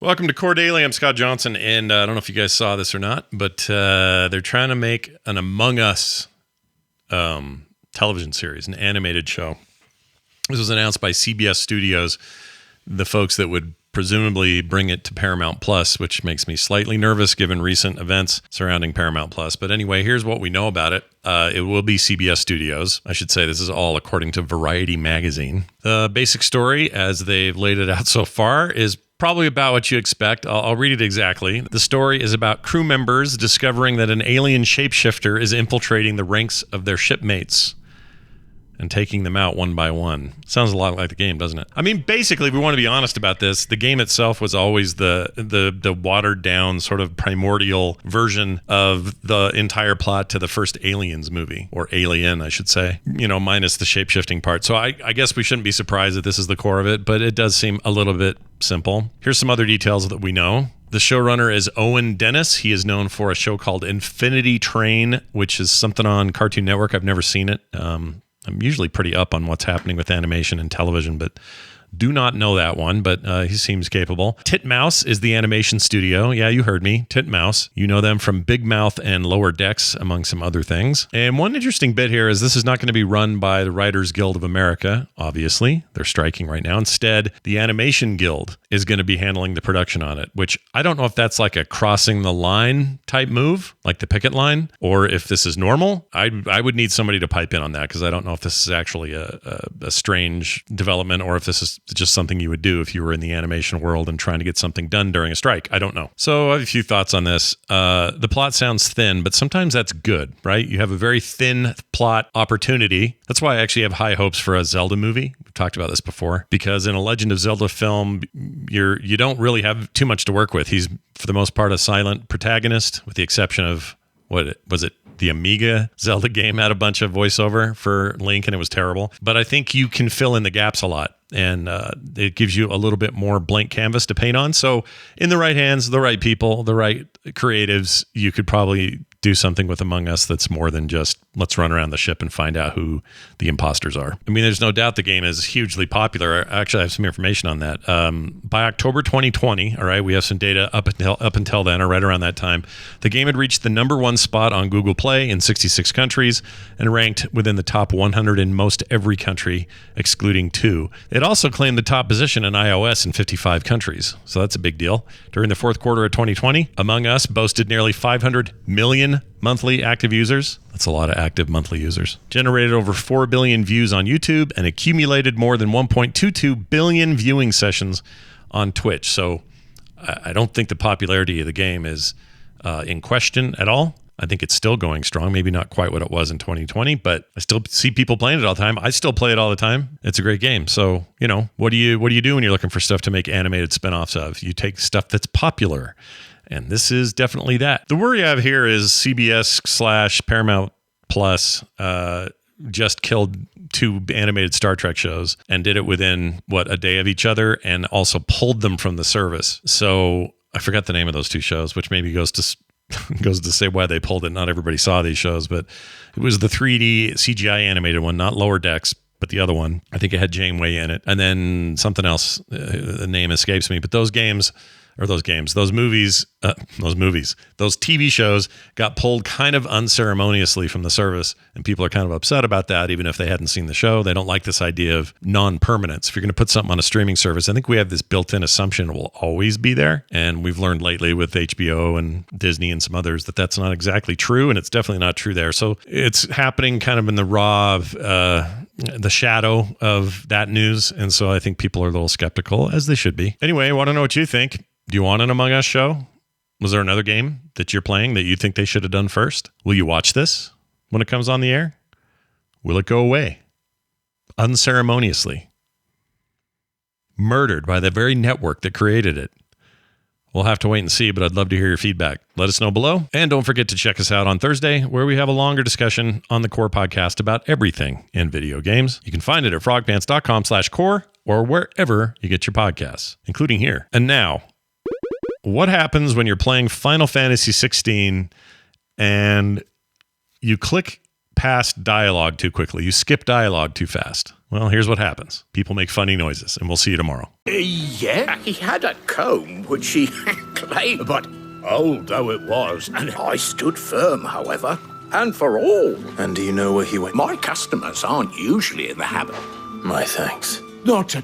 Welcome to Core Daily. I'm Scott Johnson, and I don't know if you guys saw this or not, but they're trying to make an Among Us television series, an animated show. This was announced by CBS Studios, the folks that would presumably bring it to Paramount Plus, which makes me slightly nervous given recent events surrounding Paramount Plus. But anyway, here's what we know about it. It will be CBS Studios. I should say this is all according to Variety magazine. The basic story, as they've laid it out so far, is probably about what you expect. I'll read it exactly. The story is about crew members discovering that an alien shapeshifter is infiltrating the ranks of their shipmates and taking them out one by one. Sounds a lot like the game, doesn't it? I mean, basically, if we want to be honest about this, the game itself was always the watered down sort of primordial version of the entire plot to the first Aliens movie, or Alien, I should say, minus the shape-shifting part. So I guess we shouldn't be surprised that this is the core of it, but it does seem a little bit simple. Here's some other details that we know. The showrunner is Owen Dennis. He is known for a show called Infinity Train, which is something on Cartoon Network. I've never seen it. I'm usually pretty up on what's happening with animation and television, but do not know that one, but he seems capable. Titmouse is the animation studio. Yeah, you heard me. Titmouse. You know them from Big Mouth and Lower Decks, among some other things. And one interesting bit here is this is not going to be run by the Writers Guild of America, obviously. They're striking right now. Instead, the Animation Guild is going to be handling the production on it, which I don't know if that's like a crossing the line type move, like the picket line, or if this is normal. I would need somebody to pipe in on that, because I don't know if this is actually a strange development, or if this is just something you would do if you were in the animation world and trying to get something done during a strike. I don't know. So I have a few thoughts on this. The plot sounds thin, but sometimes that's good, right? You have a very thin plot opportunity. That's why I actually have high hopes for a Zelda movie. We've talked about this before, because in a Legend of Zelda film, you don't really have too much to work with. He's, for the most part, a silent protagonist, with the exception of, the Amiga Zelda game had a bunch of voiceover for Link, and it was terrible. But I think you can fill in the gaps a lot, and it gives you a little bit more blank canvas to paint on. So in the right hands, the right people, the right creatives, you could probably do something with Among Us that's more than just let's run around the ship and find out who the imposters are. I mean, there's no doubt the game is hugely popular. I actually have some information on that. By October 2020, all right, we have some data up until then, or right around that time, the game had reached the #1 spot on Google Play in 66 countries and ranked within the top 100 in most every country, excluding 2. It also claimed the top position in iOS in 55 countries, so that's a big deal. During the fourth quarter of 2020, Among Us boasted nearly 500 million monthly active users. That's a lot of active monthly users. Generated over 4 billion views on YouTube and accumulated more than 1.22 billion viewing sessions on Twitch. So I don't think the popularity of the game is in question at all. I think it's still going strong. Maybe not quite what it was in 2020, but I still see people playing it all the time. I still play it all the time. It's a great game. So, what do you do when you're looking for stuff to make animated spinoffs of? You take stuff that's popular. And this is definitely that. The worry I have here is CBS/Paramount Plus just killed 2 animated Star Trek shows and did it within, a day of each other, and also pulled them from the service. So I forgot the name of those 2 shows, which maybe goes to say why they pulled it. Not everybody saw these shows, but it was the 3D CGI animated one, not Lower Decks, but the other one. I think it had Janeway in it. And then something else, the name escapes me. But those TV shows got pulled kind of unceremoniously from the service, and people are kind of upset about that, even if they hadn't seen the show. They don't like this idea of non-permanence. If you're going to put something on a streaming service, I think we have this built-in assumption it will always be there, and we've learned lately with HBO and Disney and some others that that's not exactly true, and it's definitely not true there. So it's happening kind of in the raw of the shadow of that news, and so I think people are a little skeptical, as they should be. Anyway, I want to know what you think. Do you want an Among Us show? Was there another game that you're playing that you think they should have done first? Will you watch this when it comes on the air? Will it go away unceremoniously? Murdered by the very network that created it? We'll have to wait and see, but I'd love to hear your feedback. Let us know below. And don't forget to check us out on Thursday, where we have a longer discussion on the Core podcast about everything in video games. You can find it at frogpants.com/core or wherever you get your podcasts, including here. And now, what happens when you're playing Final Fantasy 16 and you click past dialogue too quickly. You skip dialogue too fast. Well, here's what happens. People make funny noises, and we'll see you tomorrow. Yeah, he had a comb which he claimed, but old though it was, and I stood firm, however, and for all. And do you know where he went? My customers aren't usually in the habit. My thanks. Not at